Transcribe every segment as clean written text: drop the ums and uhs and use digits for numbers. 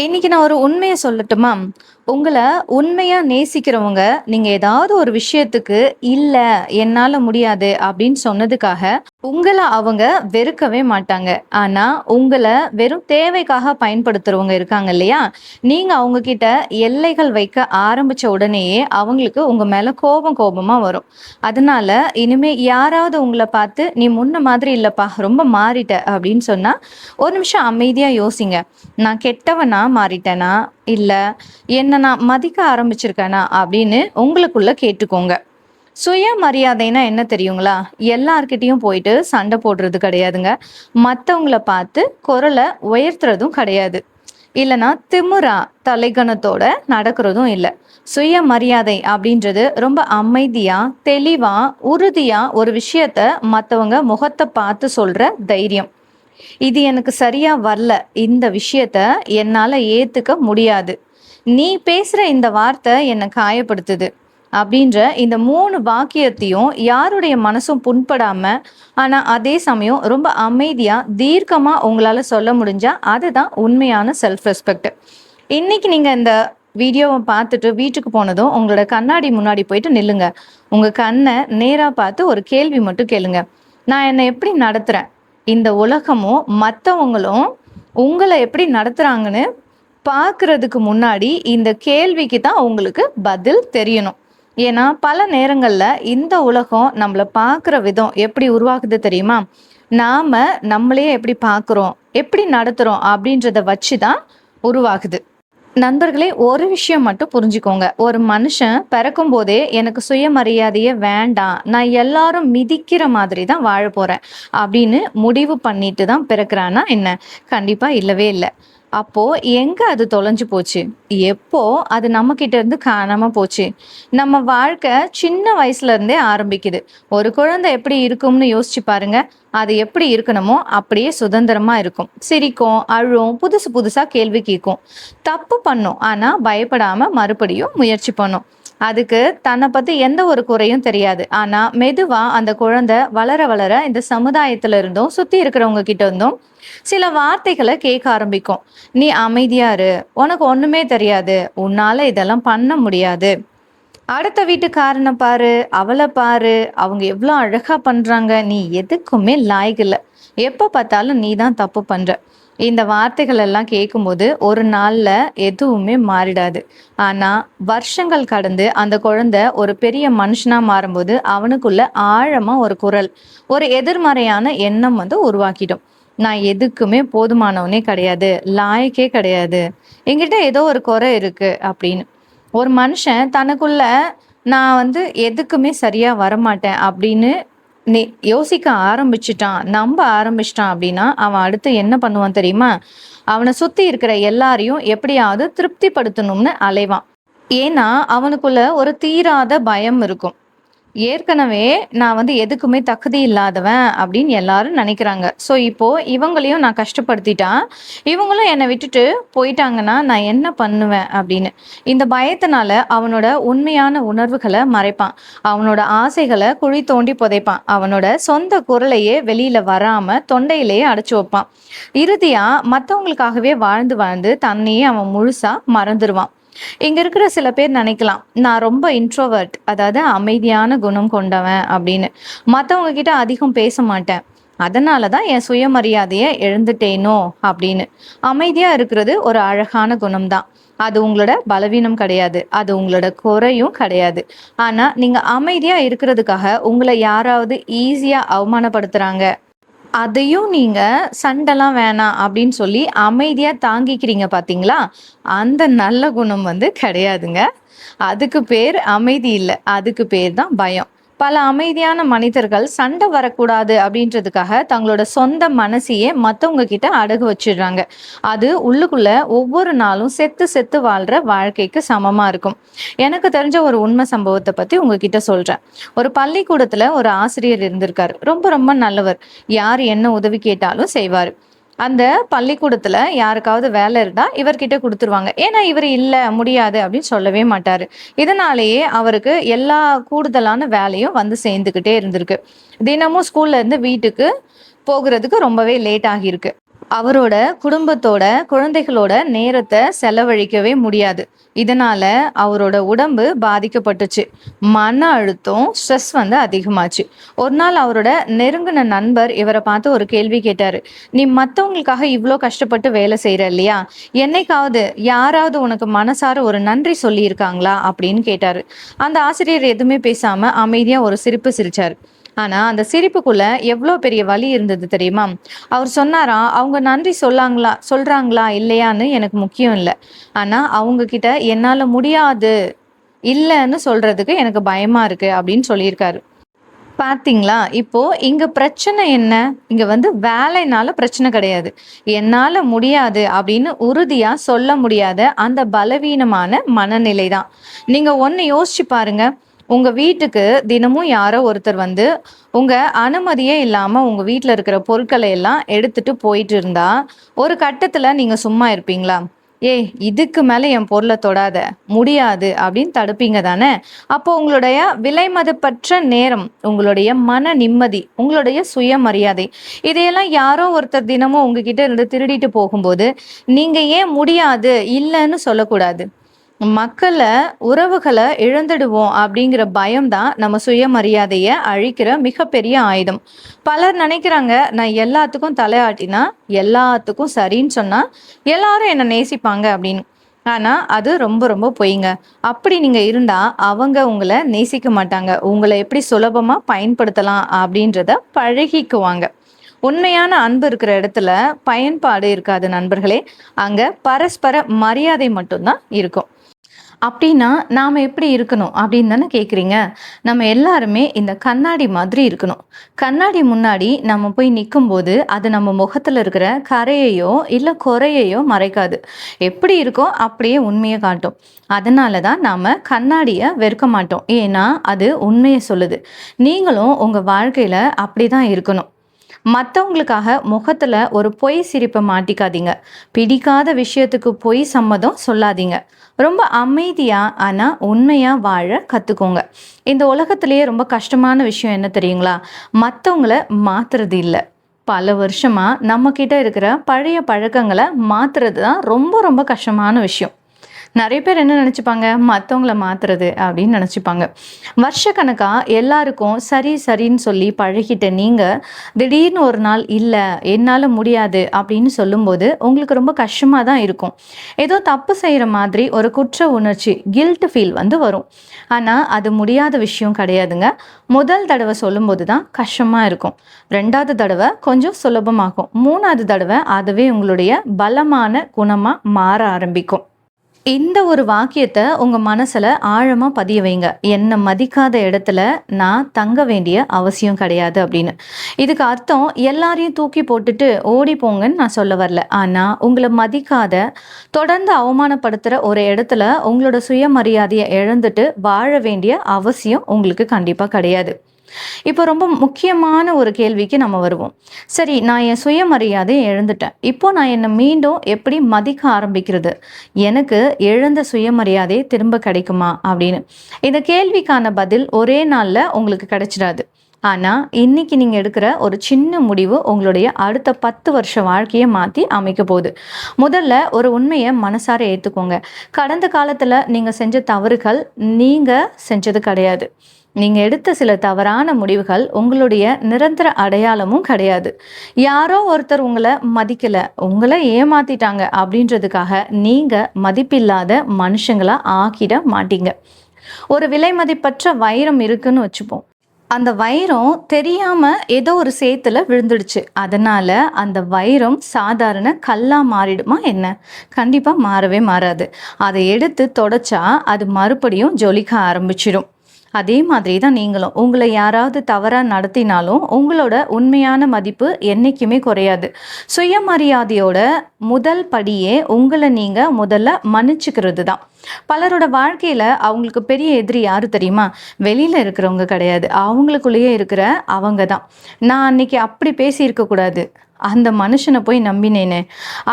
இன்னைக்கு நான் ஒரு உண்மைய சொல்லட்டுமா? உங்கள உண்மையா நேசிக்கிறவங்க, நீங்க ஏதாவது ஒரு விஷயத்துக்கு, "இல்ல, என்னால முடியாது" அப்படின்னு சொன்னதுக்காக, உங்கள அவங்க வெறுக்கவே மாட்டாங்க. ஆனா, உங்கள வெறும் தேவைக்காக பயன்படுத்துறவங்க இருக்காங்க இல்லையா? நீங்க அவங்க கிட்ட எல்லைகள் வைக்க ஆரம்பிச்ச உடனேயே, அவங்களுக்கு உங்க மேல கோபம் கோபமா வரும். அதனால, இனிமே யாராவது உங்கள பார்த்து, "நீ முன்ன மாதிரி இல்லப்பா, ரொம்ப மாறிட்ட" அப்படின்னு சொன்னா, ஒரு நிமிஷம் அமைதியா யோசிங்க. நான் கெட்டவனா மாறிட்டேனா? இல்ல என்ன நான் மதிக்க ஆரம்பிச்சிருக்கேனா? அப்படின்னு உங்களுக்குள்ள கேட்டுக்கோங்க. சுயமரியாதைன்னா என்ன தெரியுங்களா? எல்லார்கிட்டயும் போயிட்டு சண்டை போடுறது கிடையாதுங்க. மத்தவங்கள பார்த்து குரல உயர்த்துறதும் கிடையாது. இல்லன்னா திமிரா, தலைக்கணத்தோட நடக்கிறதும் இல்ல. சுயமரியாதை அப்படின்றது ரொம்ப அமைதியா, தெளிவா, உறுதியா ஒரு விஷயத்த மத்தவங்க முகத்த பார்த்து சொல்ற தைரியம். இது எனக்கு சரியா வரல. இந்த விஷயத்த என்னால ஏத்துக்க முடியாது. நீ பேசுற இந்த வார்த்தை என்ன காயப்படுத்துது. அப்படின்ற இந்த 3 வாக்கியத்தையும் யாருடைய மனசும் புண்படாம, ஆனா அதே சமயம் ரொம்ப அமைதியா, தீர்க்கமா உங்களால சொல்ல முடிஞ்சா, அதுதான் உண்மையான செல்ஃப் ரெஸ்பெக்ட். இன்னைக்கு நீங்க இந்த வீடியோவ பார்த்துட்டு வீட்டுக்கு போனதும், உங்களோட கண்ணாடி முன்னாடி போயிட்டு நில்லுங்க. உங்க கண்ண நேரா பார்த்து ஒரு கேள்வி மட்டும் கேளுங்க. நான் என்ன எப்படி நடத்துறேன்? இந்த உலகமும், மத்தவங்களும் உங்கள எப்படி நடத்துறாங்கன்னு பார்க்கறதுக்கு முன்னாடி, இந்த கேள்விக்கு தான் உங்களுக்கு பதில் தெரியணும். ஏன்னா, பல நேரங்கள்ல இந்த உலகம் நம்மள பார்க்குற விதம் எப்படி உருவாகுது தெரியுமா? நாம நம்மளையே எப்படி பார்க்குறோம், எப்படி நடத்துறோம் அப்படின்றத வச்சு தான் உருவாகுது. நண்பர்களே, ஒரு விஷயம் மட்டும் புரிஞ்சுக்கோங்க. ஒரு மனுஷன் பிறக்கும்போதே, "எனக்கு சுயமரியாதையே வேண்டாம். நான் எல்லாரும் மிதிக்கிற மாதிரி தான் வாழப் போறேன்." அப்படின்னு முடிவு பண்ணிட்டு தான் பிறக்குறான்னா என்ன? கண்டிப்பா இல்லவே இல்ல. அப்போ எங்க அது தொலைஞ்சு போச்சு? எப்போ அது நம்மகிட்ட இருந்து காணாம போச்சு? நம்ம வாழ்க்கை சின்ன வயசுல இருந்தே ஆரம்பிக்குது. ஒரு குழந்தை எப்படி இருக்கும்னு யோசிச்சு பாருங்க. அது எப்படி இருக்கணுமோ, அப்படியே சுதந்திரமா இருக்கும். சிரிக்கும், அழும், புதுசு புதுசா கேள்வி கேட்கும். தப்பு பண்ணும். ஆனா பயப்படாம மறுபடியும் முயற்சி பண்ணும். அதுக்கு தன்னை பத்தி எந்த ஒரு குறையும் தெரியாது. ஆனா மெதுவா அந்த குழந்தை வளர வளர இந்த சமுதாயத்துல இருந்தும், சுத்தி இருக்கிறவங்க கிட்ட இருந்தும் சில வார்த்தைகள கேட்க ஆரம்பிக்கும். "நீ அமைதியா இரு. உனக்கு ஒண்ணுமே தெரியாது. உன்னால இதெல்லாம் பண்ண முடியாது. அடுத்த வீட்டுக்காரன பாரு, அவள பாரு, அவங்க எவ்ளோ அழகா பண்றாங்க. நீ எதுக்குமே லாயக்கு இல்ல. எப்ப பார்த்தாலும் நீ தான் தப்பு பண்ற." இந்த வார்த்தைகள் எல்லாம் கேட்கும்போது, ஒரு நாள்ல எதுவுமே மாறிடாது. ஆனா, வருஷங்கள் கடந்து அந்த குழந்தை ஒரு பெரிய மனுஷனா மாறும்போது, அவனுக்குள்ள ஆழமா ஒரு குரல், ஒரு எதிர்மறையான எண்ணம் உருவாக்கிடும். "நான் எதுக்குமே போதுமானவனே கிடையாது. லாயக்கே கிடையாது. என்கிட்ட ஏதோ ஒரு குறை இருக்கு." அப்படின்னு. ஒரு மனுஷன் தனக்குள்ள நான் எதுக்குமே சரியா வரமாட்டேன் அப்படின்னு நெ யோசிக்க ஆரம்பிச்சுட்டான், நம்ப ஆரம்பிச்சுட்டான் அப்படின்னா, அவன் அடுத்து என்ன பண்ணுவான் தெரியுமா? அவன சுத்தி இருக்கிற எல்லாரையும் எப்படியாவது திருப்திப்படுத்தணும்னு அலைவான். ஏன்னா, அவனுக்குள்ள ஒரு தீராத பயம் இருக்கும். ஏற்கனவே நான் எதுக்குமே தகுதி இல்லாதவன் அப்படின்னு எல்லாரும் நினைக்கிறாங்க. ஸோ இப்போ இவங்களையும் நான் கஷ்டப்படுத்திட்டா, இவங்களும் என்னை விட்டுட்டு போயிட்டாங்கன்னா நான் என்ன பண்ணுவேன் அப்படின்னு. இந்த பயத்தினால அவனோட உண்மையான உணர்வுகளை மறைப்பான். அவனோட ஆசைகளை குழி தோண்டி புதைப்பான். அவனோட சொந்த குரலையே வெளியில வராம தொண்டையிலேயே அடைச்சு வைப்பான். இறுதியா மற்றவங்களுக்காகவே வாழ்ந்து வாழ்ந்து தன்னையே அவன் முழுசா மறந்துடுவான். இங்க இருக்கிற சில பேர் நினைக்கலாம், நான் ரொம்ப இன்ட்ரோவர்ட், அதாவது அமைதியான குணம் கொண்டவன் அப்படின்னு. மத்தவங்க கிட்ட அதிகம் பேச மாட்டேன். அதனால தான் என் சுயமரியாதைய இழந்துட்டேனோ அப்படின்னு. அமைதியா இருக்கிறது ஒரு அழகான குணம் தான். அது உங்களோட பலவீனம் கிடையாது. அது உங்களோட குறையும் கிடையாது. ஆனா நீங்க அமைதியா இருக்கிறதுக்காக உங்கள யாராவது ஈஸியா அவமானப்படுத்துறாங்க, அதையும் நீங்க சண்டைலாம் வேணாம் அப்படின்னு சொல்லி அமைதியா தாங்கிக்கிறீங்க பார்த்தீங்களா? அந்த நல்ல குணம் கிடையாதுங்க. அதுக்கு பேர் அமைதி இல்ல. அதுக்கு பேர் தான் பயம். பல அமைதியான மனிதர்கள் சண்டை வரக்கூடாது அப்படின்றதுக்காக தங்களோட சொந்த மனசையே மத்தவங்க கிட்ட அடகு வச்சிடுறாங்க. அது உள்ளுக்குள்ள ஒவ்வொரு நாளும் செத்து செத்து வாழ்ற வாழ்க்கைக்கு சமமா இருக்கும். எனக்கு தெரிஞ்ச ஒரு உண்மை சம்பவத்தை பத்தி உங்ககிட்ட சொல்றேன். ஒரு பள்ளிக்கூடத்துல ஒரு ஆசிரியர் இருந்திருக்காரு. ரொம்ப ரொம்ப நல்லவர். யார் என்ன உதவி கேட்டாலும் செய்வாரு. அந்த பள்ளிக்கூடத்துல யாருக்காவது வேலை இருந்தா இவர்கிட்ட குடுத்துருவாங்க. ஏன்னா இவரு இல்ல, முடியாது அப்படின்னு சொல்லவே மாட்டாரு. இதனாலேயே அவருக்கு எல்லா கூடுதலான வேலையும் சேர்ந்துகிட்டே இருந்திருக்கு. தினமும் ஸ்கூல்ல இருந்து வீட்டுக்கு போகுறதுக்கு ரொம்பவே லேட் ஆகியிருக்கு. அவரோட குடும்பத்தோட, குழந்தைகளோட நேரத்த செலவழிக்கவே முடியாது. இதனால அவரோட உடம்பு பாதிக்கப்பட்டுச்சு. மன அழுத்தம், ஸ்ட்ரெஸ் வந்து அதிகமாச்சு. ஒரு நாள் அவரோட நெருங்குன நண்பர் இவர பார்த்து ஒரு கேள்வி கேட்டாரு. "நீ மத்தவங்களுக்காக இவ்ளோ கஷ்டப்பட்டு வேலை செய்ற இல்லையா? என்னைக்காவது யாராவது உனக்கு மனசார ஒரு நன்றி சொல்லியிருக்காங்களா?" அப்படின்னு கேட்டாரு. அந்த ஆசிரியர் எதுவுமே பேசாம அமைதியா ஒரு சிரிப்பு சிரிச்சாரு. ஆனா, அந்த சிரிப்புக்குள்ள எவ்ளோ பெரிய வலி இருந்தது தெரியுமா? அவர் சொன்னாராம், "அவங்க நன்றி சொல்றாங்களா இல்லையான்னு எனக்கு முக்கியம் இல்ல. ஆனா, அவங்க கிட்ட என்னால முடியாது, இல்லன்னு சொல்றதுக்கு எனக்கு பயமா இருக்கு" அப்படின்னு சொல்லியிருக்காரு. பார்த்தீங்களா? இப்போ இங்க பிரச்சனை என்ன? இங்க வந்து வேலைனால பிரச்சனை கிடையாது. என்னால முடியாது அப்படின்னு உறுதியா சொல்ல முடியாத அந்த பலவீனமான மனநிலை தான். நீங்க ஒண்ணு யோசிச்சு பாருங்க. உங்க வீட்டுக்கு தினமும் யாரோ ஒருத்தர் வந்து, உங்க அனுமதியே இல்லாம உங்க வீட்ல இருக்கிற பொருட்கள எல்லாம் எடுத்துட்டு போயிட்டு இருந்தா, ஒரு கட்டத்துல நீங்க சும்மா இருப்பீங்களா? "ஏய்! இதுக்கு மேல என் பொருள தொடாத, முடியாது" அப்படின்னு தடுப்பீங்க தானே? அப்போ உங்களுடைய விலைமதிப்பற்ற நேரம், உங்களுடைய மன நிம்மதி, உங்களுடைய சுயமரியாதை, இதையெல்லாம் யாரோ ஒருத்தர் தினமும் உங்ககிட்ட இருந்து திருடிட்டு போகும்போது, நீங்க ஏன் முடியாது, இல்லன்னு சொல்லக்கூடாது? மக்கள, உறவுகள இழந்துடுவோம் அப்படிங்கிற பயம் தான் நம்ம சுயமரியாதைய அழிக்கிற மிகப்பெரிய ஆயுதம். பலர் நினைக்கிறாங்க, நான் எல்லாத்துக்கும் தலையாட்டினா, எல்லாத்துக்கும் சரின்னு சொன்னா, எல்லாரும் என்ன நேசிப்பாங்க அப்படின்னு. ஆனா, அது ரொம்ப ரொம்ப பொய்ங்க. அப்படி நீங்க இருந்தா, அவங்க உங்கள நேசிக்க மாட்டாங்க. உங்கள எப்படி சுலபமா பயன்படுத்தலாம் அப்படின்றத பழகிக்குவாங்க. உண்மையான அன்பு இருக்கிற இடத்துல பயன்பாடு இருக்காது நண்பர்களே. அங்க பரஸ்பர மரியாதை மட்டும் தான் இருக்கும். அப்படின்னா, நாம எப்படி இருக்கணும் அப்படின்னு தானே கேட்குறீங்க? நம்ம எல்லாருமே இந்த கண்ணாடி மாதிரி இருக்கணும். கண்ணாடி முன்னாடி நம்ம போய் நிக்கும்போது, அது நம்ம முகத்துல இருக்கிற கரையையோ, இல்ல குறையையோ மறைக்காது. எப்படி இருக்கோ அப்படியே உண்மைய காட்டும். அதனால தான் நாம கண்ணாடிய வெறுக்க மாட்டோம். ஏன்னா, அது உண்மைய சொல்லுது. நீங்களும் உங்க வாழ்க்கையில அப்படிதான் இருக்கணும். மத்தவங்களுக்காக முகத்துல ஒரு பொய் சிரிப்ப மாட்டிக்காதீங்க. பிடிக்காத விஷயத்துக்கு பொய் சம்மதம் சொல்லாதீங்க. ரொம்ப அமைதியா, ஆனா உண்மையா வாழ கத்துக்கோங்க. இந்த உலகத்திலேயே ரொம்ப கஷ்டமான விஷயம் என்ன தெரியுங்களா? மத்தவங்கள மாத்துறது இல்ல. பல வருஷமா நம்மகிட்ட இருக்கிற பழைய பழக்கங்கள மாத்துறது தான் ரொம்ப ரொம்ப கஷ்டமான விஷயம். நெறைய பேர் என்ன நெனச்சுப்பாங்க, மத்தவங்கள மாத்துறது அப்படின்னு நெனச்சுப்பாங்க. வருஷக்கணக்கா எல்லாருக்கும் சரி, சரின்னு சொல்லி பழகிட்ட நீங்க, திடீர்னு ஒரு நாள் இல்ல, என்னால முடியாது அப்படின்னு சொல்லும்போது, உங்களுக்கு ரொம்ப கஷ்டமா தான் இருக்கும். ஏதோ தப்பு செய்ற மாதிரி ஒரு குற்ற உணர்ச்சி, கில்ட் ஃபீல் வந்து வரும். ஆனா, அது முடியாத விஷயம் கிடையாதுங்க. முதல் தடவ சொல்லும்போது தான் கஷ்டமா இருக்கும். 2வது தடவ கொஞ்சம் சுலபமாகும். 3வது தடவ அதுவே உங்களுடைய பலமான குணமா மாற ஆரம்பிக்கும். இந்த ஒரு வாக்கியத்த உங்க மனசுல ஆழமா பதிய வைங்க. "என்ன மதிக்காத இடத்துல நான் தங்க வேண்டிய அவசியம் கிடையாது" அப்படின்னு. இதுக்கு அர்த்தம் எல்லாரையும் தூக்கி போட்டுட்டு ஓடி போங்கன்னு நான் சொல்ல வரல. ஆனா, உங்கள மதிக்காத, தொடர்ந்து அவமானப்படுத்துற ஒரு இடத்துல உங்களோட சுயமரியாதைய இழந்துட்டு வாழ வேண்டிய அவசியம் உங்களுக்கு கண்டிப்பா கிடையாது. இப்போ ரொம்ப முக்கியமான ஒரு கேள்விக்கு நம்ம வருவோம். சரி, நான் என் சுயமரியாதைய இழந்துட்டேன். இப்போ நான் என்ன மீண்டும் எப்படி மதிக்க ஆரம்பிக்கிறது? எனக்கு இழந்த சுயமரியாதை திரும்ப கிடைக்குமா? அப்படின்னு. இந்த கேள்விக்கான பதில் ஒரே நாள்ல உங்களுக்கு கிடைச்சிடாது. ஆனா, இன்னைக்கு நீங்க எடுக்கிற ஒரு சின்ன முடிவு உங்களுடைய அடுத்த 10 வருஷ வாழ்க்கைய மாத்தி அமைக்க போகுது. முதல்ல ஒரு உண்மைய மனசார ஏத்துக்கோங்க. கடந்த காலத்துல நீங்க செஞ்ச தவறுகள் நீங்க செஞ்சது கிடையாது. நீங்க எடுத்த சில தவறான முடிவுகள் உங்களுடைய நிரந்தர அடையாளமும் கிடையாது. யாரோ ஒருத்தர் உங்கள மதிக்கல, உங்கள ஏமாத்திட்டாங்க அப்படின்றதுக்காக நீங்க மதிப்பில்லாத மனுஷங்களா ஆக்கிட மாட்டீங்க. ஒரு விலை மதிப்பற்ற வைரம் இருக்குன்னு வச்சுப்போம். அந்த வைரம் தெரியாம ஏதோ ஒரு சேத்துல விழுந்துடுச்சு. அதனால அந்த வைரம் சாதாரண கல்லா மாறிடுமா என்ன? கண்டிப்பா மாறவே மாறாது. அத எடுத்து தொடச்சா அது மறுபடியும் ஜொலிக்க ஆரம்பிச்சிடும். அதே மாதிரி தான் நீங்களும். உங்கள யாராவது தவறா நடத்தினாலும், உங்களோட உண்மையான மதிப்பு என்னைக்குமே குறையாது. சுயமரியாதையோட முதல் படியே உங்கள நீங்க முதல்ல மன்னிச்சுக்கிறது தான். பலரோட வாழ்க்கையில அவங்களுக்கு பெரிய எதிரி யாரு தெரியுமா? வெளியில இருக்கிறவங்க கிடையாது. அவங்களுக்குள்ளேயே இருக்கிற அவங்க தான். நான் அன்னைக்கு அப்படி பேசியிருக்க கூடாது. அந்த மனுஷன போய் நம்பினேனே.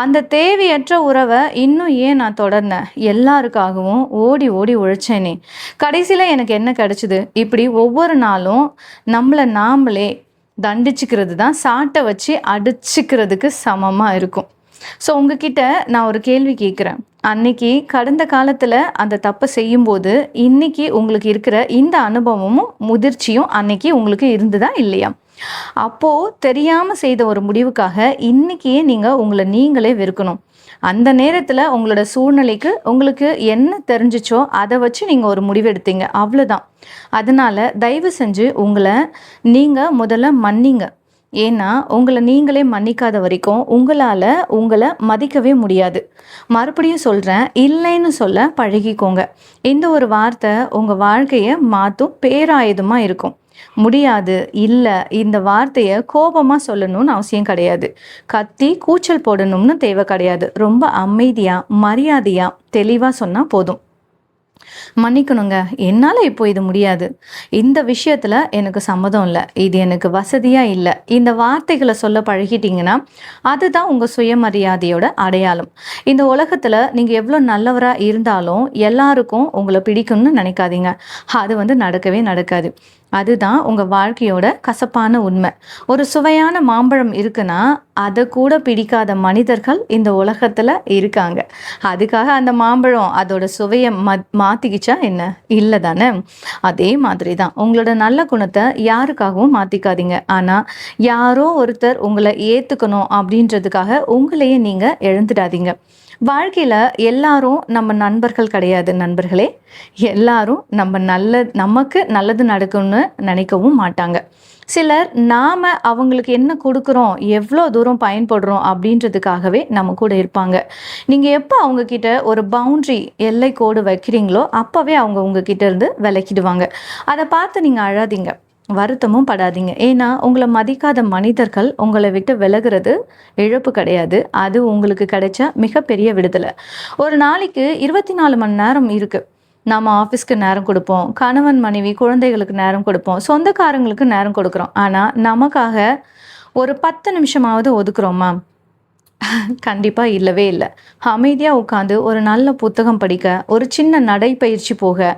அந்த தேவையற்ற உறவ இன்னும் ஏன் நான் தொடர்ந்தேன்? எல்லாருக்காகவும் ஓடி ஓடி உழைச்சேனே. கடைசியில எனக்கு என்ன கிடைச்சது? இப்படி ஒவ்வொரு நாளும் நம்மள நாமளே தண்டிச்சுக்கிறது தான் சாட்டை வச்சு அடிச்சுக்கிறதுக்கு சமமாக இருக்கும். ஸோ உங்ககிட்ட நான் ஒரு கேள்வி கேட்குறேன். அன்னைக்கு கடந்த காலத்தில் அந்த தப்பை செய்யும்போது இன்னைக்கு உங்களுக்கு இருக்கிற இந்த அனுபவமும் முதிர்ச்சியும் அன்னைக்கு உங்களுக்கு இருந்ததா இல்லையா? அப்போது தெரியாமல் செய்த ஒரு முடிவுக்காக இன்னைக்கே நீங்கள் உங்களை நீங்களே வெறுக்கணும். அந்த நேரத்தில் உங்களோட சூழ்நிலைக்கு உங்களுக்கு என்ன தெரிஞ்சிச்சோ அதை வச்சு நீங்கள் ஒரு முடிவு எடுத்தீங்க, அவ்வளோதான். அதனால தயவு செஞ்சு உங்களை நீங்கள் முதல்ல மன்னிங்க. ஏன்னா உங்களை நீங்களே மன்னிக்காத வரைக்கும் உங்களால் உங்களை மதிக்கவே முடியாது. மறுபடியும் சொல்கிறேன், இல்லைன்னு சொல்ல பழகிக்கோங்க. இந்த ஒரு வார்த்தை உங்கள் வாழ்க்கையை மாற்றும் பேராயுதமாக இருக்கும். முடியாது, இல்லை, இந்த வார்த்தையை கோபமாக சொல்லணும்னு அவசியம் கிடையாது. கத்தி கூச்சல் போடணும்னு தேவை கிடையாது. ரொம்ப அமைதியாக மரியாதையாக தெளிவாக சொன்னால் போதும். மன்னிக்கணுங்க, என்னால் இப்போ இது முடியாது, இந்த விஷயத்தில் எனக்கு சம்மதம் இல்லை, இது எனக்கு வசதியாக இல்லை, இந்த வார்த்தைகளை சொல்ல பழகிட்டீங்கன்னா அதுதான் உங்கள் சுயமரியாதையோட அடையாளம். இந்த உலகத்தில் நீங்கள் எவ்வளோ நல்லவராக இருந்தாலும் எல்லாருக்கும் உங்களை பிடிக்கும்னு நினைக்காதீங்க. அது நடக்கவே நடக்காது. அதுதான் உங்கள் வாழ்க்கையோட கசப்பான உண்மை. ஒரு சுவையான மாம்பழம் இருக்குன்னா அதை கூட பிடிக்காத மனிதர்கள் இந்த உலகத்தில் இருக்காங்க. அதுக்காக அந்த மாம்பழம் அதோட சுவையை மாற்றிக்கிச்சா என்ன? இல்லை தானே? அதே மாதிரி தான் உங்களோட நல்ல குணத்தை யாருக்காகவும் மாற்றிக்காதீங்க. ஆனால் யாரோ ஒருத்தர் உங்களை ஏற்றுக்கணும் அப்படின்றதுக்காக உங்களையே நீங்கள் இழந்துடாதீங்க. வாழ்க்கையில் எல்லாரும் நம்ம நண்பர்கள் கிடையாது நண்பர்களே. எல்லாரும் நமக்கு நல்லது நடக்கும்னு நினைக்கவும் மாட்டாங்க. சிலர் நாம் அவங்களுக்கு என்ன கொடுக்குறோம், எவ்வளோ தூரம் பயன்படுறோம் அப்படின்றதுக்காகவே நம்ம கூட இருப்பாங்க. நீங்கள் எப்போ அவங்கக்கிட்ட ஒரு பவுண்ட்ரி எல்லை கோடு வைக்கிறீங்களோ அப்போவே அவங்க உங்ககிட்ட இருந்து விலக்கிடுவாங்க. அதை பார்த்து நீங்கள் அழாதீங்க, வருத்தமும் படாதீங்க. ஏன்னா உங்களை மதிக்காத மனிதர்கள் உங்களை விட்டு விலகிறது இழப்பு கிடையாது, அது உங்களுக்கு கிடைச்ச மிகப்பெரிய விடுதலை. ஒரு நாளைக்கு 24 மணி நேரம் இருக்குது. நாம் ஆஃபீஸ்க்கு நேரம் கொடுப்போம், கணவன் மனைவி குழந்தைகளுக்கு நேரம் கொடுப்போம், சொந்தக்காரங்களுக்கு நேரம் கொடுக்குறோம். ஆனால் நமக்காக ஒரு 10 நிமிஷமாவது ஒதுக்குறோமா? கண்டிப்பாக இல்லவே இல்லை. அமைதியாக உட்காந்து ஒரு நல்ல புத்தகம் படிக்க, ஒரு சின்ன நடைப்பயிற்சி போக,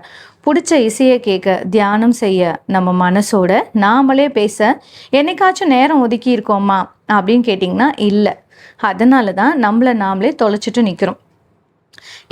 பிடிச்ச இசையை கேட்க, தியானம் செய்ய, நம்ம மனசோட நாமளே பேச என்னைக்காச்சும் நேரம் ஒதுக்கி இருக்கோமா அப்படின்னு கேட்டிங்கன்னா இல்லை. அதனால தான் நம்மளை நாமளே தொலைச்சிட்டு நிற்கிறோம்.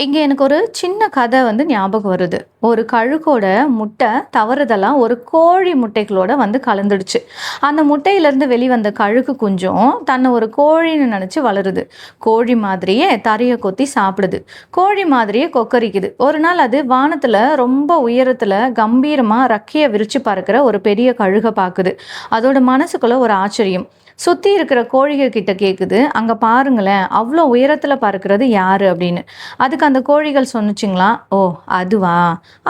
இங்கே எனக்கு ஒரு சின்ன கதை ஞாபகம் வருது. ஒரு கழுகோட முட்டை தவறுதெல்லாம் ஒரு கோழி முட்டைகளோட கலந்துடுச்சு. அந்த முட்டையிலேருந்து வெளிவந்த கழுகு குஞ்சும் தன்னை ஒரு கோழின்னு நினச்சி வளருது. கோழி மாதிரியே தரையை கொத்தி சாப்பிடுது, கோழி மாதிரியே கொக்கரிக்குது. ஒரு நாள் அது வானத்தில் ரொம்ப உயரத்தில் கம்பீரமாக ரக்கையை விரிச்சு பறக்கிற ஒரு பெரிய கழுகை பார்க்குது. அதோட மனசுக்குள்ள ஒரு ஆச்சரியம். சுற்றி இருக்கிற கோழிகள் கிட்ட கேட்குது, அங்கே பாருங்களேன், அவ்வளோ உயரத்தில் பறக்கிறது யாரு அப்படின்னு. அதுக்கு அந்த கோழிகள் சொன்னிச்சிங்களா, ஓ அதுவா,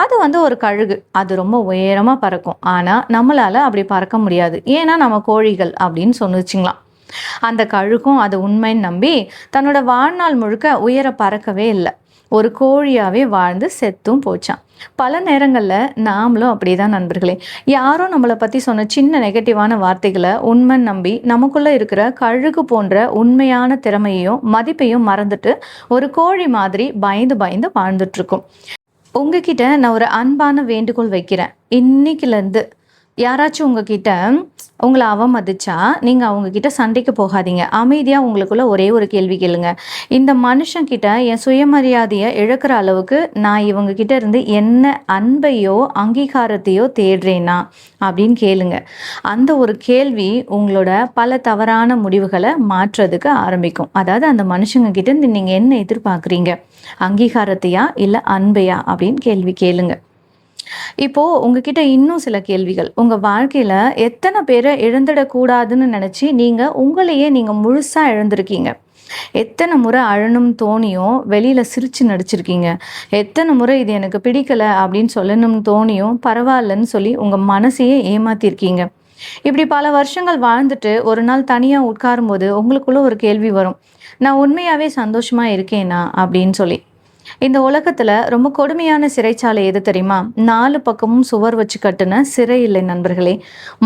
அது ஒரு கழுகு, அது ரொம்ப உயரமாக பறக்கும், ஆனால் நம்மளால் அப்படி பறக்க முடியாது, ஏன்னா நம்ம கோழிகள் அப்படின்னு சொன்னிச்சிங்களாம். அந்த கழுகும் அது உண்மைன்னு நம்பி தன்னோட வாழ்நாள் முழுக்க உயர பறக்கவே இல்லை. ஒரு கோழியாகவே வாழ்ந்து செத்தும் போச்சான். பல நேரங்களில் நாமளும் அப்படி தான் நண்பர்களே. யாரோ நம்மளை பற்றி சொன்ன சின்ன நெகட்டிவான வார்த்தைகளை உண்மைன்னு நம்பி நமக்குள்ளே இருக்கிற கழுகு போன்ற உண்மையான திறமையையும் மதிப்பையும் மறந்துட்டு ஒரு கோழி மாதிரி பயந்து பயந்து வாழ்ந்துட்டுருக்கோம். உங்ககிட்ட நான் ஒரு அன்பான வேண்டுகோள் வைக்கிறேன். இன்னைக்குலேருந்து யாராச்சும் உங்ககிட்ட உங்களை அவமதிச்சா நீங்கள் அவங்கக்கிட்ட சண்டைக்கு போகாதீங்க. அமைதியாக உங்களுக்குள்ள ஒரே ஒரு கேள்வி கேளுங்க. இந்த மனுஷங்கிட்ட என் சுயமரியாதையை இழக்கிற அளவுக்கு நான் இவங்கக்கிட்ட இருந்து என்ன அன்பையோ அங்கீகாரத்தையோ தேடுறேனா அப்படின்னு கேளுங்க. அந்த ஒரு கேள்வி உங்களோட பல தவறான முடிவுகளை மாற்றுறதுக்கு ஆரம்பிக்கும். அதாவது அந்த மனுஷங்கக்கிட்ட இருந்து நீங்கள் என்ன எதிர்பார்க்குறீங்க, அங்கீகாரத்தையா இல்லை அன்பையா அப்படின்னு கேள்வி கேளுங்க. இப்போது உங்ககிட்ட இன்னும் சில கேள்விகள். உங்கள் வாழ்க்கையில் எத்தனை பேரை இழந்துடக்கூடாதுன்னு நினச்சி உங்களையே நீங்கள் முழுசாக இழந்திருக்கீங்க? எத்தனை முறை அழணும் தோணியும் வெளியில் சிரித்து நடிச்சிருக்கீங்க? எத்தனை முறை இது எனக்கு பிடிக்கலை அப்படின்னு சொல்லணும்னு தோணியும் பரவாயில்லன்னு சொல்லி உங்கள் மனசையே ஏமாத்திருக்கீங்க? இப்படி பல வருஷங்கள் வாழ்ந்துட்டு ஒரு நாள் தனியாக உட்காரும்போது உங்களுக்குள்ள ஒரு கேள்வி வரும், நான் உண்மையாகவே சந்தோஷமாக இருக்கேனா அப்படின்னு சொல்லி. இந்த உலகத்தில் ரொம்ப கொடுமையான சிறைச்சாலை எது தெரியுமா? 4 பக்கமும் சுவர் வச்சு கட்டுன சிறை இல்லை நண்பர்களே.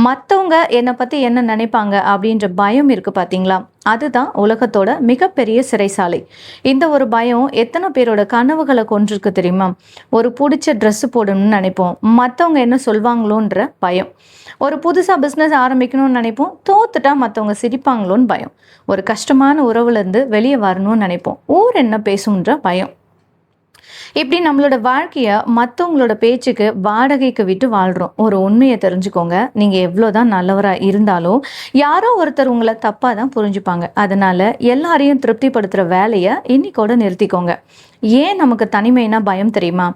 மற்றவங்க என்னை பற்றி என்ன நினைப்பாங்க அப்படின்ற பயம் இருக்குது பார்த்தீங்களா? அதுதான் உலகத்தோட மிகப்பெரிய சிறைசாலை. இந்த ஒரு பயம் எத்தனை பேரோட கனவுகளை கொண்டிருக்கு தெரியுமா? ஒரு பிடிச்ச ட்ரெஸ்ஸு போடணும்னு நினைப்போம், மற்றவங்க என்ன சொல்வாங்களோன்ற பயம். ஒரு புதுசாக பிஸ்னஸ் ஆரம்பிக்கணும்னு நினைப்போம், தோத்துட்டா மற்றவங்க சிரிப்பாங்களோன்னு பயம். ஒரு கஷ்டமான உறவுலேருந்து வெளியே வரணும்னு நினைப்போம், ஊர் என்ன பேசும்ன்ற பயம். இப்படி நம்மளோட வாழ்க்கைய மற்றவங்களோட பேச்சுக்கு வாடகைக்கு விட்டு வாழ்கிறோம். ஒரு உண்மையை தெரிஞ்சுக்கோங்க, நீங்கள் எவ்வளோதான் நல்லவராக இருந்தாலும் யாரோ ஒருத்தர் உங்களை தப்பாக தான் புரிஞ்சுப்பாங்க. அதனால எல்லாரையும் திருப்திப்படுத்துகிற வேலையை இன்னைக்கோட நிறுத்திக்கோங்க. ஏன் நமக்கு தனிமைனா பயம் தெரியுமா?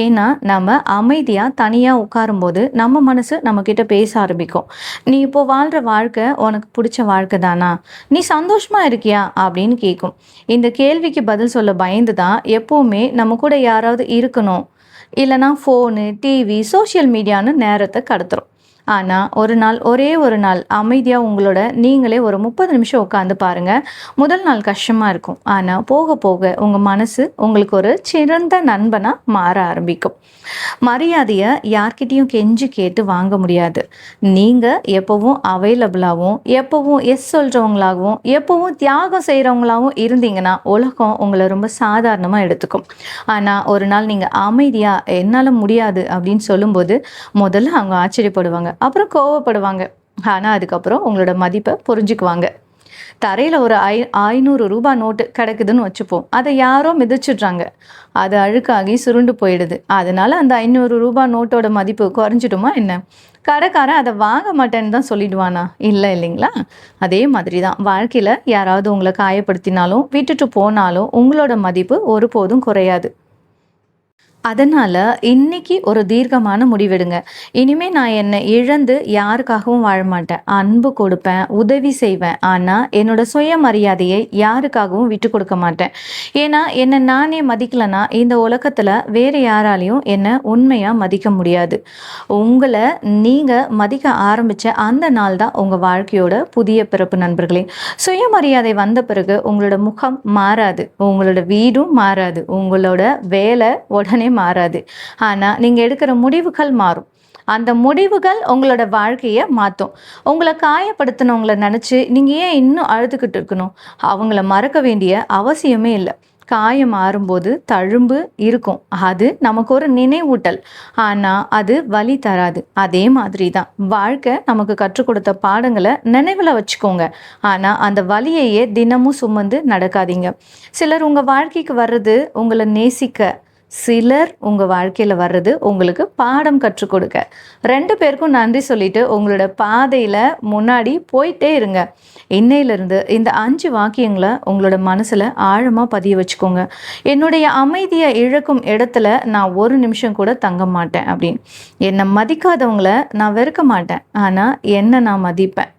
ஏன்னா நம்ம அமைதியாக தனியாக உட்காரும்போது நம்ம மனசு நம்மக்கிட்ட பேச ஆரம்பிக்கும். நீ இப்போ வாழ்கிற வாழ்க்கை உனக்கு பிடிச்ச வாழ்க்கை தானா? நீ சந்தோஷமா இருக்கியா அப்படின்னு கேட்கும். இந்த கேள்விக்கு பதில் சொல்ல பயந்து தான் எப்போவுமே நம்ம கூட யாராவது இருக்கணும், இல்லைனா ஃபோனு, டிவி, சோஷியல் மீடியான்னு நேரத்தை கடத்துறோம். ஆனால் ஒரே ஒரு நாள் அமைதியாக உங்களோட நீங்களே ஒரு 30 நிமிஷம் உட்காந்து பாருங்கள். முதல் நாள் கஷ்டமாக இருக்கும், ஆனால் போக போக உங்கள் மனசு உங்களுக்கு ஒரு சிறந்த நண்பனாக மாற ஆரம்பிக்கும். மரியாதையை யார்கிட்டையும் கெஞ்சி கேட்டு வாங்க முடியாது. நீங்கள் எப்போவும் அவைலபிளாகவும், எப்போவும் எஸ் சொல்கிறவங்களாகவும், எப்போவும் தியாகம் செய்கிறவங்களாகவும் இருந்தீங்கன்னா உலகம் உங்களை ரொம்ப சாதாரணமாக எடுத்துக்கும். ஆனால் ஒரு நாள் நீங்கள் அமைதியாக என்னால் முடியாது அப்படின்னு சொல்லும்போது முதல்ல அவங்க ஆச்சரியப்படுவாங்க, அப்புறம் கோவப்படுவாங்க. ஆனால் அதுக்கப்புறம் உங்களோட மதிப்பை புரிஞ்சுக்குவாங்க. தரையில் ஒரு 500 ரூபாய் நோட்டு கிடக்குதுன்னு வச்சுப்போம், அதை யாரோ மிதிச்சிடுறாங்க, அது அழுக்காகி சுருண்டு போயிடுது. அதனால அந்த 500 ரூபாய் நோட்டோட மதிப்பு குறைஞ்சிடுமா என்ன? கடைக்காரன் அதை வாங்க மாட்டேன்னு தான் சொல்லிடுவானா? இல்லை இல்லைங்களா? அதே மாதிரி தான் வாழ்க்கையில் யாராவது உங்களை காயப்படுத்தினாலும் விட்டுட்டு போனாலும் உங்களோட மதிப்பு ஒருபோதும் குறையாது. அதனால் இன்னைக்கு ஒரு தீர்க்கமான முடிவெடுங்க. இனிமேல் நான் என்னை இழந்து யாருக்காகவும் வாழ மாட்டேன். அன்பு கொடுப்பேன், உதவி செய்வேன், ஆனால் என்னோட சுயமரியாதையை யாருக்காகவும் விட்டு கொடுக்க மாட்டேன். ஏன்னா என்னை நானே மதிக்கலைன்னா இந்த உலகத்தில் வேறு யாராலையும் என்னை உண்மையாக மதிக்க முடியாது. உங்களை நீங்கள் மதிக்க ஆரம்பித்த அந்த நாள் தான் உங்கள் வாழ்க்கையோட புதிய பிறப்பு நண்பர்களே. சுயமரியாதை வந்த பிறகு உங்களோட முகம் மாறாது, உங்களோட வீடும் மாறாது, உங்களோட வேலை உடனே மாறாது. ஆனா நீங்க எடுக்கிற முடிவுகள் மாறும். அந்த முடிவுகள் உங்களோட வாழ்க்கையை மாற்றும். உங்களை காயப்படுத்தினவங்கள நினச்சி நீங்கள் ஏன் இன்னும் அழுதுகிட்டு இருக்கணும்? அவங்கள மறக்க வேண்டிய அவசியமே இல்லை. காயம் மாறும்போது தழும்பு இருக்கும், அது நமக்கு ஒரு நினைவூட்டல். ஆனால் அது வலி தராது. அதே மாதிரி தான் வாழ்க்கை நமக்கு கற்றுக் கொடுத்த பாடங்களை நினைவில் வச்சுக்கோங்க. ஆனால் அந்த வலியையே தினமும் சுமந்து நடக்காதீங்க. சிலர் உங்கள் வாழ்க்கைக்கு வர்றது உங்களை நேசிக்க, சிலர் உங்கள் வாழ்க்கையில் வர்றது உங்களுக்கு பாடம் கற்றுக் கொடுக்க. 2 பேருக்கும் நன்றி சொல்லிட்டு உங்களோட பாதையில் முன்னாடி போயிட்டே இருங்க. இன்னையிலிருந்து இந்த 5 வாக்கியங்களை உங்களோட மனசில் ஆழமாக பதிய வச்சுக்கோங்க. என்னுடைய அமைதியை இழக்கும் இடத்துல நான் ஒரு நிமிஷம் கூட தங்க மாட்டேன் அப்படின்னு. என்னை மதிக்காதவங்கள நான் வெறுக்க மாட்டேன், ஆனால் என்னை நான் மதிப்பேன்.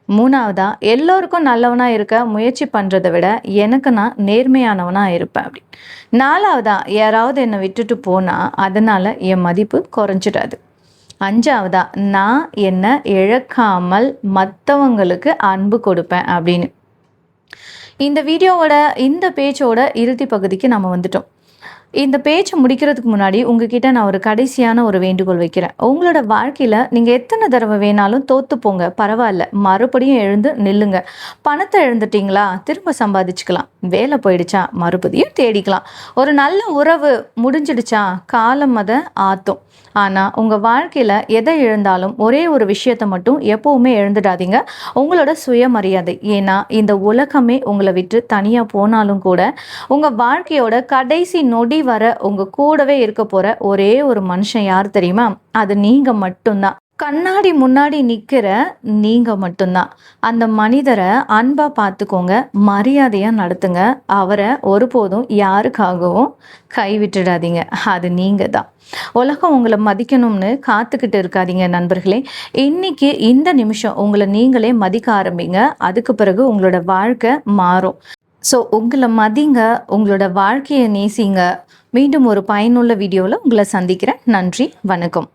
3வதா, எல்லோருக்கும் நல்லவனாக இருக்க முயற்சி பண்ணுறதை விட எனக்கு நான் நேர்மையானவனாக இருப்பேன் அப்படி. 4வதா, யாராவது என்னை விட்டுட்டு போனால் அதனால் என் மதிப்பு குறைஞ்சிடாது. 5வதா, நான் என்னை இழக்காமல் மற்றவங்களுக்கு அன்பு கொடுப்பேன் அப்படின்னு. இந்த வீடியோவோட இந்த பேச்சோட இறுதி பகுதிக்கு நம்ம வந்துட்டோம். இந்த பேச்சை முடிக்கிறதுக்கு முன்னாடி உங்ககிட்ட நான் ஒரு கடைசியான ஒரு வேண்டுகோள் வைக்கிறேன். உங்களோட வாழ்க்கையில் நீங்கள் எத்தனை தடவை வேணாலும் தோற்று போங்க, பரவாயில்ல, மறுபடியும் எழுந்து நில்லுங்க. பணத்தை இழந்துட்டீங்களா? திரும்ப சம்பாதிச்சுக்கலாம். வேலை போயிடுச்சா? மறுபடியும் தேடிக்கலாம். ஒரு நல்ல உறவு முடிஞ்சிடுச்சா? காலம் அதை ஆற்றும். ஆனால் உங்கள் வாழ்க்கையில் எதை இழந்தாலும் ஒரே ஒரு விஷயத்தை மட்டும் எப்போவுமே இழந்துடாதீங்க, உங்களோட சுயமரியாதை. ஏன்னா இந்த உலகமே உங்களை விட்டு தனியாக போனாலும் கூட உங்கள் வாழ்க்கையோட கடைசி நொடி வர உங்கள் கூடவே இருக்க போகிற ஒரே ஒரு மனுஷன் யார் தெரியுமா? அது நீங்கள் மட்டும்தான். கண்ணாடி முன்னாடி நிற்கிற நீங்கள் மட்டும்தான். அந்த மனிதரை அன்பாக பார்த்துக்கோங்க, மரியாதையாக நடத்துங்க. அவரை ஒருபோதும் யாருக்காகவும் கைவிட்டுடாதீங்க. அது நீங்கள் தான். உலகம் உங்களை மதிக்கணும்னு காத்துக்கிட்டு இருக்காதீங்க நண்பர்களே. இன்னைக்கு இந்த நிமிஷம் உங்களை நீங்களே மதிக்க ஆரம்பிங்க. அதுக்கு பிறகு உங்களோட வாழ்க்கை மாறும். ஸோ உங்களை மதிங்க, உங்களோட வாழ்க்கையை நேசிங்க. மீண்டும் ஒரு பயனுள்ள வீடியோவில் உங்களை சந்திக்கிறேன். நன்றி, வணக்கம்.